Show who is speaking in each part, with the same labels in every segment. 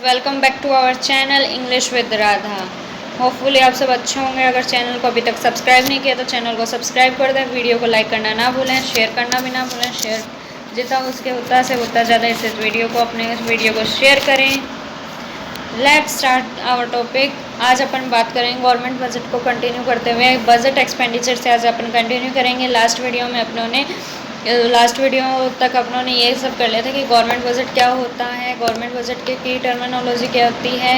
Speaker 1: Welcome back to our channel English with Radha. Hopefully आप सब अच्छे होंगे। अगर चैनल को अभी तक सब्सक्राइब नहीं किया तो चैनल को सब्सक्राइब कर दें, वीडियो को लाइक करना ना भूलें, शेयर करना भी ना भूलें। शेयर जितना उसके उतना से उतना ज़्यादा इस वीडियो को शेयर करें। Let's start our topic. आज अपन बात करेंगे गवर्नमेंट बजट को कंटिन्यू करते हुए बजट एक्सपेंडिचर से आज अपन कंटिन्यू करेंगे। लास्ट वीडियो तक अपनों ने ये सब कर लिया था कि गवर्नमेंट बजट क्या होता है, गवर्नमेंट बजट के की टर्मिनोलॉजी क्या होती है,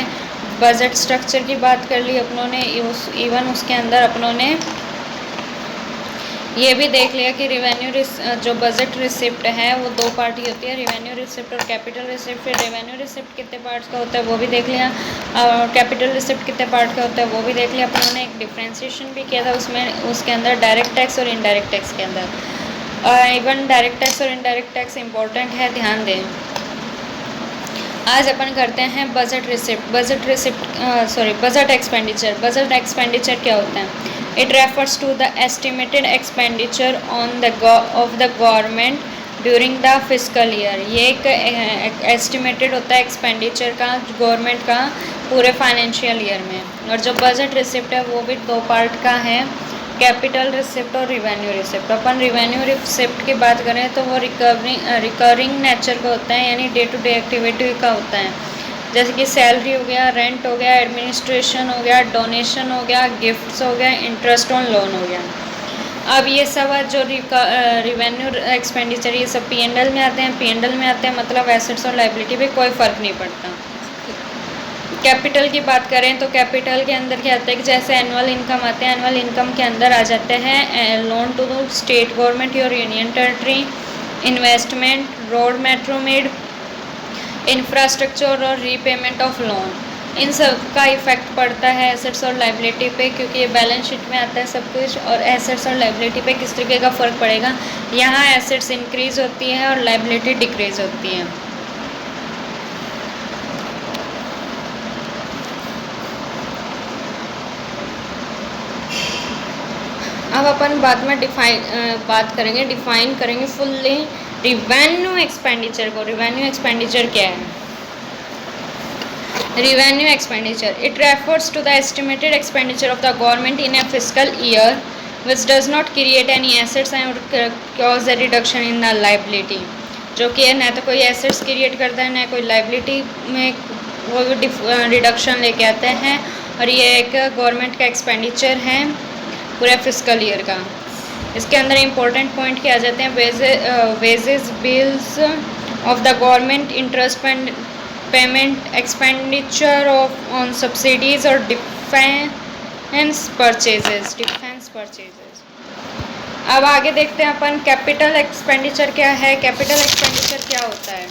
Speaker 1: बजट स्ट्रक्चर की बात कर ली अपनों ने। इवन उसके अंदर अपनों ने ये भी देख लिया कि जो बजट रिसिप्ट है वो दो पार्ट ही होती है, रिवेन्यू रिसिप्ट और कैपिटल रिसिप्ट। फिर रेवेन्यू रिसिप्ट कितने पार्ट्स का होता है वो भी देख लिया, और कैपिटल रिसिप्ट कितने पार्ट का होता है वो भी देख लिया। अपनों ने एक डिफ्रेंसिएशन भी किया था उसके अंदर डायरेक्ट टैक्स और इनडायरेक्ट टैक्स के अंदर। इवन डायरेक्ट टैक्स और इनडायरेक्ट टैक्स इम्पोर्टेंट है, ध्यान दें। आज अपन करते हैं बजट एक्सपेंडिचर। बजट एक्सपेंडिचर क्या होता है? It refers to the estimated expenditure of the government during the fiscal year. ये एक एस्टिमेटेड होता है एक्सपेंडिचर का गवर्नमेंट का पूरे फाइनेंशियल ईयर में। और जो बजट रिसिप्ट है वो भी दो पार्ट का है, कैपिटल रिसिप्ट और रिवेन्यू रिसिप्ट। अपन रिवेन्यू रिसिप्ट की बात करें तो वो रिकरिंग नेचर का होता है, यानी डे टू डे एक्टिविटी का होता है। जैसे कि सैलरी हो गया, रेंट हो गया, एडमिनिस्ट्रेशन हो गया, डोनेशन हो गया, गिफ्ट्स हो गया, इंटरेस्ट ऑन लोन हो गया। अब ये सब जो रिवेन्यू एक्सपेंडिचर ये सब P&L में आते हैं, मतलब एसेट्स और लाइबिलिटी पे कोई फ़र्क नहीं पड़ता। कैपिटल की बात करें तो कैपिटल के अंदर क्या आता है कि जैसे एनुअल इनकम आते हैं, एनुअल इनकम के अंदर आ जाते हैं लोन टू स्टेट गवर्नमेंट और union territory, investment, road, metro made, infrastructure और रीपेमेंट ऑफ लोन। इन सब का इफेक्ट पड़ता है एसेट्स और लाइबिलिटी पे, क्योंकि ये बैलेंस शीट में आता है सब कुछ। और एसेट्स और लाइबिलिटी पे किस तरीके का फ़र्क पड़ेगा, यहाँ एसेट्स इंक्रीज होती है और लाइबिलिटी डिक्रीज होती है। अब अपन बाद में डिफाइन करेंगे फुल्ली रिवेन्यू एक्सपेंडिचर को। रिवेन्यू एक्सपेंडिचर क्या है? Revenue expenditure it refers to the estimated expenditure of the government in a fiscal year which does not create any assets and cause a reduction in the liability. जो कि न तो कोई assets create करता है, न कोई लाइबिलिटी में वो रिडक्शन लेके आते हैं। और ये एक गवर्नमेंट का एक्सपेंडिचर है पूरे फिस्कल ईयर का। इसके अंदर इम्पोर्टेंट पॉइंट क्या आ जाते हैं? Wages, bills of the government, interest payment, expenditure on subsidies और डिफेंस परचेजेस। अब आगे देखते हैं अपन कैपिटल एक्सपेंडिचर क्या है। कैपिटल एक्सपेंडिचर क्या होता है?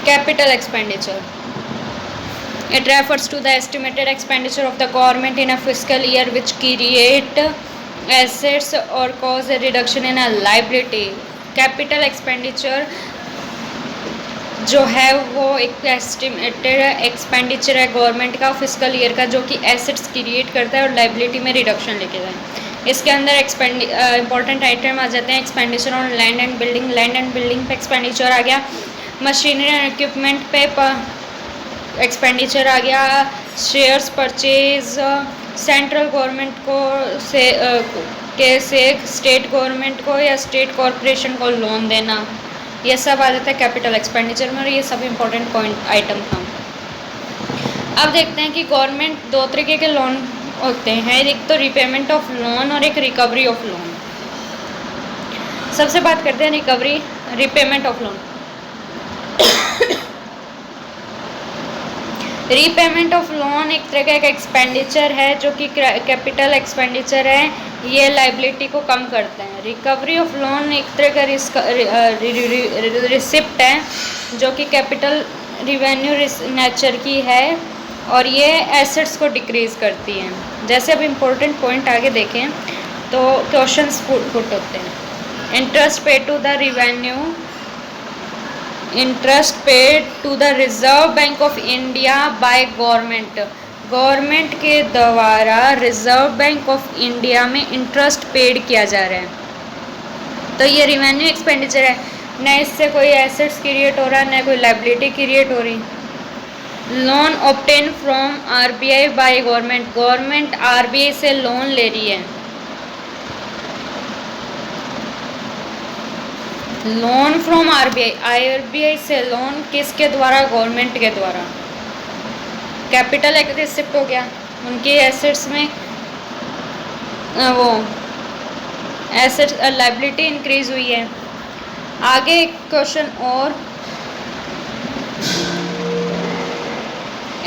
Speaker 1: Capital expenditure it refers to the estimated expenditure of the government in a fiscal year which create assets or cause a reduction in a liability. capital expenditure जो है वो एक estimated expenditure है government का fiscal year का, जो कि assets create करता है और लाइबिलिटी में रिडक्शन लेके जाए। इसके अंदर इंपॉर्टेंट आइटम आ जाते हैं expenditure on land and building. Land and building पे एक्सपेंडिचर आ गया, मशीनरी एंड इक्विपमेंट पे एक्सपेंडिचर आ गया, शेयर्स परचेज सेंट्रल गवर्नमेंट को से स्टेट गवर्नमेंट को या स्टेट कॉरपोरेशन को लोन देना, ये सब आ जाता है कैपिटल एक्सपेंडिचर में। और ये सब इम्पोर्टेंट पॉइंट आइटम था। अब देखते हैं कि गवर्नमेंट दो तरीके के लोन होते हैं, एक तो रिपेमेंट ऑफ लोन और एक रिकवरी ऑफ लोन। सबसे बात करते हैं repayment of loan. Repayment of loan एक तरह का एक्सपेंडिचर है जो कि कैपिटल एक्सपेंडिचर है, ये लाइबिलिटी को कम करते हैं। रिकवरी ऑफ लोन एक तरह का रिसिप्ट है जो कि कैपिटल रिवेन्यू नेचर की है और ये एसेट्स को डिक्रीज करती है। जैसे अब इम्पोर्टेंट पॉइंट आगे देखें तो क्वेश्चंस पुट होते हैं। Interest paid to the Reserve Bank of India by government के द्वारा रिजर्व बैंक ऑफ इंडिया में इंटरेस्ट पेड किया जा रहा है, तो ये रिवेन्यू एक्सपेंडिचर है। न इससे कोई एसेट्स क्रिएट हो रहा है, न कोई लाइबिलिटी क्रिएट हो रही। Loan obtain from RBI by government, government RBI से लोन ले रही है। लोन फ्रॉम आरबीआई, आरबीआई से लोन किसके द्वारा? गवर्नमेंट के द्वारा। कैपिटल रिसिप्ट हो गया, उनके एसेट्स में वो एसेट लाइबिलिटी इंक्रीज हुई है। आगे एक क्वेश्चन और,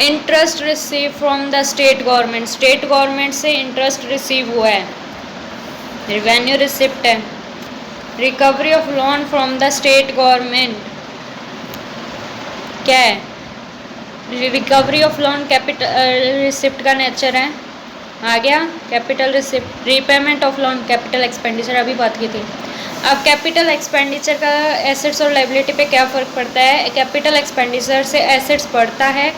Speaker 1: interest receive from the state government, state government से इंटरेस्ट रिसीव हुआ है, रिवेन्यू रिसिप्ट है। Recovery of loan from the state government क्या है? Recovery of loan capital receipt का नेचर है। आ गया capital receipt. Repayment of loan capital expenditure, अभी बात की थी। अब कैपिटल एक्सपेंडिचर का एसेट्स और लाइबिलिटी पे क्या फ़र्क पड़ता है? कैपिटल एक्सपेंडिचर से एसेट्स बढ़ता है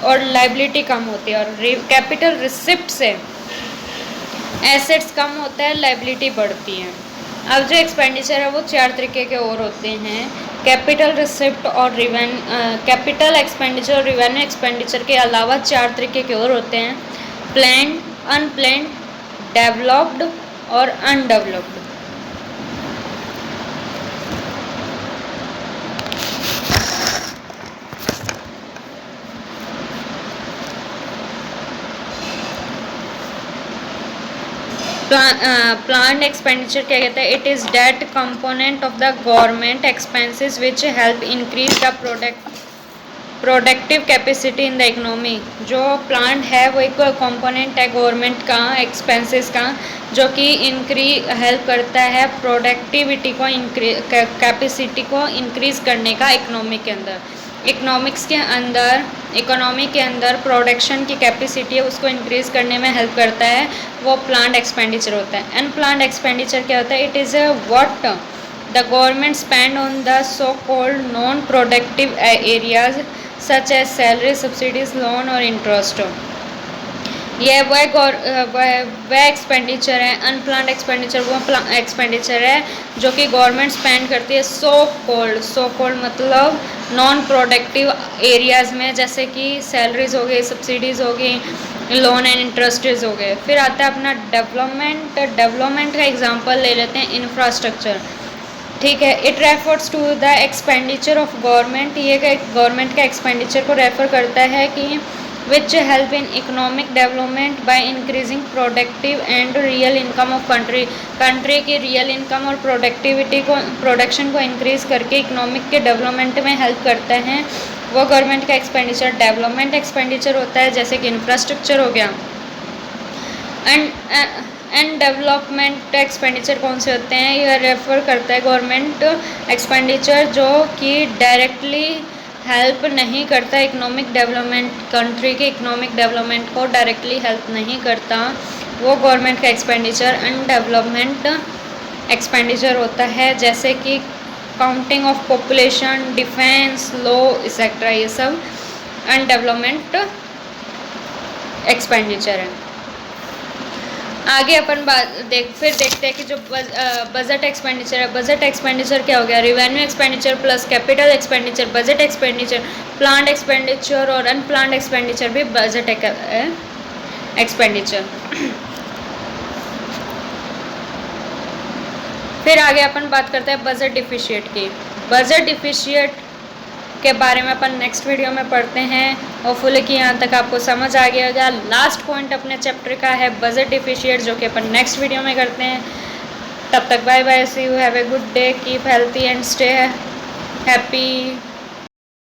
Speaker 1: और लाइबिलिटी कम होती है, और कैपिटल रिसिप्ट से एसेट्स कम होता है, लाइबिलिटी बढ़ती है। अब जो एक्सपेंडिचर है वो 4 तरीके के और होते हैं, कैपिटल रिसिप्ट और कैपिटल एक्सपेंडिचर और रिवेन्यू एक्सपेंडिचर के अलावा 4 तरीके के और होते हैं, प्लान्ड, अनप्लान्ड, डेवलप्ड और अनडेवलप्ड। प्लान्ड एक्सपेंडिचर क्या कहता है? It is that component of the government expenses which help increase the productive capacity in the economy. जो प्लान्ड है वो एक कंपोनेंट है गवर्नमेंट का एक्सपेंसेस का, जो कि हेल्प करता है प्रोडक्टिविटी को कैपेसिटी को इंक्रीज करने का इकोनॉमी के अंदर। इकोनॉमी के अंदर प्रोडक्शन की कैपेसिटी है उसको इंक्रीज करने में हेल्प करता है, वो प्लान्ड एक्सपेंडिचर होता है। अनप्लान्ड एक्सपेंडिचर क्या होता है? It is what the government spend on the so called non productive areas such as salary, subsidies, loan और इंटरेस्ट। यह वह एक्सपेंडिचर है, अनप्लान्ड एक्सपेंडिचर वो एक्सपेंडिचर है जो कि गवर्नमेंट स्पेंड करती है सो कॉल्ड मतलब नॉन प्रोडक्टिव एरियाज़ में, जैसे कि सैलरीज हो गई, सब्सिडीज़ हो गई, लोन एंड इंटरेस्टेज हो गए। फिर आता है अपना डेवलपमेंट का एग्जांपल ले लेते हैं, इंफ्रास्ट्रक्चर। ठीक है, it refers to the expenditure of government, ये गवर्नमेंट का एक्सपेंडिचर को रेफर करता है कि which help in economic development by increasing productive and real income of country की रियल इनकम और प्रोडक्शन को इंक्रीज करके इकोनॉमिक के डेवलपमेंट में हेल्प करता है, वो गवर्नमेंट का एक्सपेंडिचर डेवलपमेंट एक्सपेंडिचर होता है, जैसे कि इंफ्रास्ट्रक्चर हो गया। एंड डेवलपमेंट एक्सपेंडिचर कौन से होते हैं? यह रेफर करता है गवर्नमेंट एक्सपेंडिचर जो कि डायरेक्टली हेल्प नहीं करता इकोनॉमिक डेवलपमेंट, कंट्री के इकोनॉमिक डेवलपमेंट को डायरेक्टली हेल्प नहीं करता, वो गवर्नमेंट का एक्सपेंडिचर अनडेवलपमेंट एक्सपेंडिचर होता है, जैसे कि counting of population, defence, law etcetera, ये सब अनडेवलपमेंट एक्सपेंडिचर है। आगे अपन फिर देखते हैं कि जो बजट एक्सपेंडिचर है, बजट एक्सपेंडिचर क्या हो गया? Revenue expenditure plus capital expenditure, budget expenditure, planned expenditure और अनप्लान्ड एक्सपेंडिचर भी बजट एक्सपेंडिचर। फिर आगे अपन बात करते हैं बजट डिफिशिएट की। बजट डिफिशिएट के बारे में अपन नेक्स्ट वीडियो में पढ़ते हैं। होपफुली कि यहाँ तक आपको समझ आ गया होगा। लास्ट पॉइंट अपने चैप्टर का है बजट डिफिशिएट, जो कि अपन नेक्स्ट वीडियो में करते हैं। तब तक bye bye, see you, have a good day, keep healthy and stay happy.